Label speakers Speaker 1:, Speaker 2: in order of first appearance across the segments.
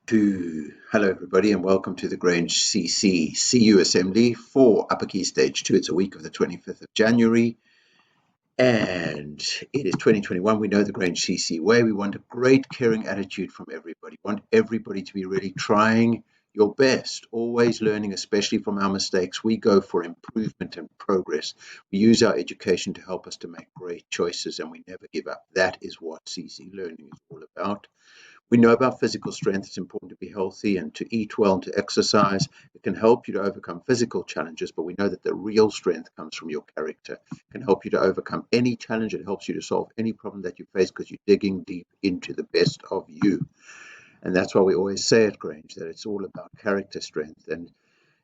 Speaker 1: Hello everybody and welcome to the Grange CC CU Assembly for Upper Key Stage 2. It's a week of the 25th of January and it is 2021. We know the Grange CC way. We want a great caring attitude from everybody. We want everybody to be really trying your best, always learning, especially from our mistakes. We go for improvement and progress. We use our education to help us to make great choices and we never give up. That is what CC learning is all about. We know about physical strength. It's important to be healthy and to eat well and to exercise. It can help you to overcome physical challenges, but we know that the real strength comes from your character. It can help you to overcome any challenge. It helps you to solve any problem that you face because you're digging deep into the best of you. And that's why we always say at Grange that it's all about character strength and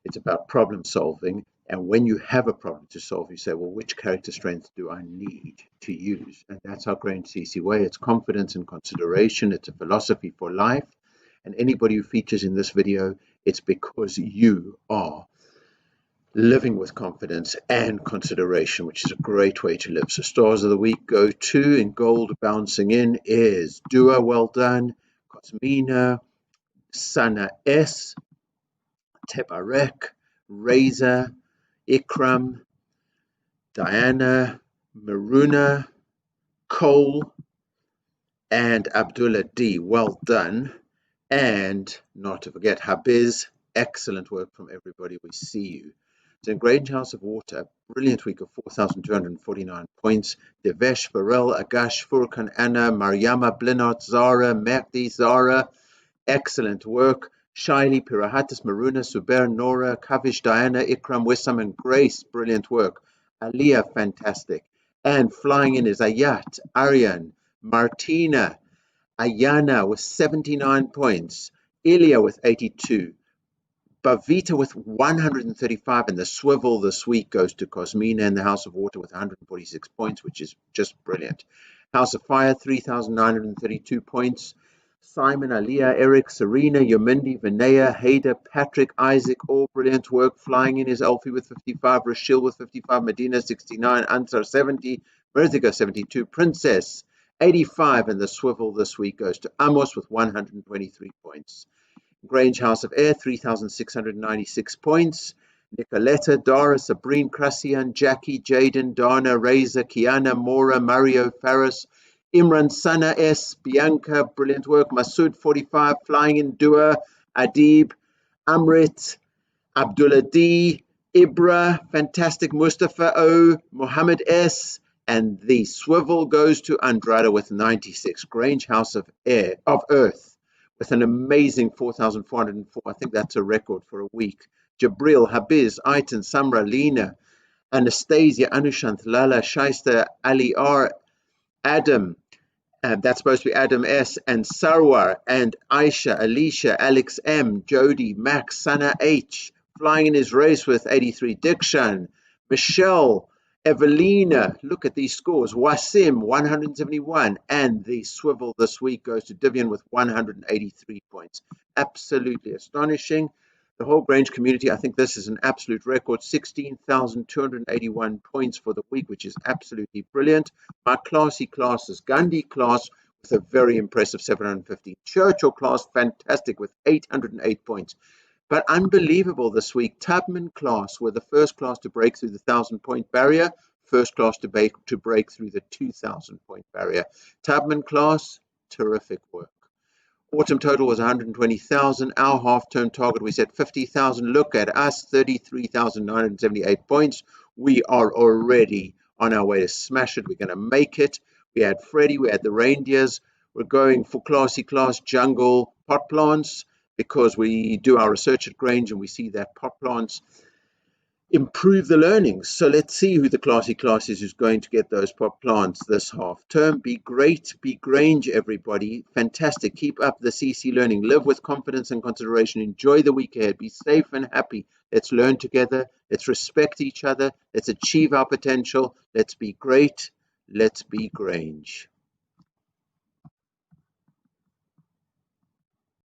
Speaker 1: it's about problem solving. And when you have a problem to solve, you say, well, which character strength do I need to use? And that's our Grange CC way. It's confidence and consideration. It's a philosophy for life. And anybody who features in this video, it's because you are living with confidence and consideration, which is a great way to live. So stars of the week go to, in gold bouncing in, is Dua, well done, Cosmina, Sana S, Tebarek, Reza, Ikram, Diana, Maruna, Cole, and Abdullah D. Well done. And not to forget Habiz. Excellent work from everybody. We see you. So in Grange House of Water, brilliant week of 4,249 points. Devesh, Farrell, Agash, Furkan, Anna, Mariama, Blinart, Zara, Mehdi, Zara. Excellent work. Shaili, Pirahatis, Maruna, Suber, Nora, Kavish, Diana, Ikram, Wissam, and Grace. Brilliant work. Aliyah, fantastic. And flying in is Ayat, Aryan, Martina, Ayana with 79 points. Ilya with 82. Bavita with 135. And the swivel this week goes to Cosmina in the House of Water with 146 points, which is just brilliant. House of Fire, 3,932 points. Simon, Aliyah, Eric, Serena, Yomindi, Vinaya, Hader, Patrick, Isaac, all brilliant work. Flying in is Elfie with 55, Rachel with 55, Medina 69, Ansar 70, Mirziga 72, Princess 85, and the swivel this week goes to Amos with 123 points. Grange House of Air, 3,696 points. Nicoletta, Dara, Sabrine, Krasian, Jackie, Jaden, Dana, Reza, Kiana, Mora, Mario, Faris, Imran, Sana S, Bianca, brilliant work. Masood, 45, flying in Dua, Adib, Amrit, Abdullah D, Ibra, fantastic. Mustafa O, Mohammed S, and the swivel goes to Andrada with 96. Grange House of Earth with an amazing 4,404. I think that's a record for a week. Jabril, Habiz, Aitan, Samra, Lena, Anastasia, Anushant, Lala, Shaista, Ali R, Adam, that's supposed to be Adam S, and Sarwar, and Aisha, Alicia, Alex M, Jody, Max, Sana H, flying in his race with 83, Dikshan, Michelle, Evelina, look at these scores, Wasim, 171, and the swivel this week goes to Divian with 183 points. Absolutely astonishing. The whole Grange community, I think this is an absolute record, 16,281 points for the week, which is absolutely brilliant. My classy class is Gandhi class with a very impressive 715. Churchill class, fantastic with 808 points. But unbelievable this week, Tubman class were the first class to break through the 1,000-point barrier, first class to break through the 2,000-point barrier. Tubman class, terrific work. Autumn total was 120,000. Our half-term target, we set 50,000. Look at us, 33,978 points. We are already on our way to smash it. We're going to make it. We had Freddie, we had the reindeers. We're going for classy class jungle pot plants because we do our research at Grange and we see that pot plants improve the learnings. So let's see who the classy class is who's going to get those pot plants this half term. Be great, be Grange, everybody. Fantastic. Keep up the CC learning. Live with confidence and consideration. Enjoy the week ahead. Be safe and happy. Let's learn together. Let's respect each other. Let's achieve our potential. Let's be great. Let's be Grange.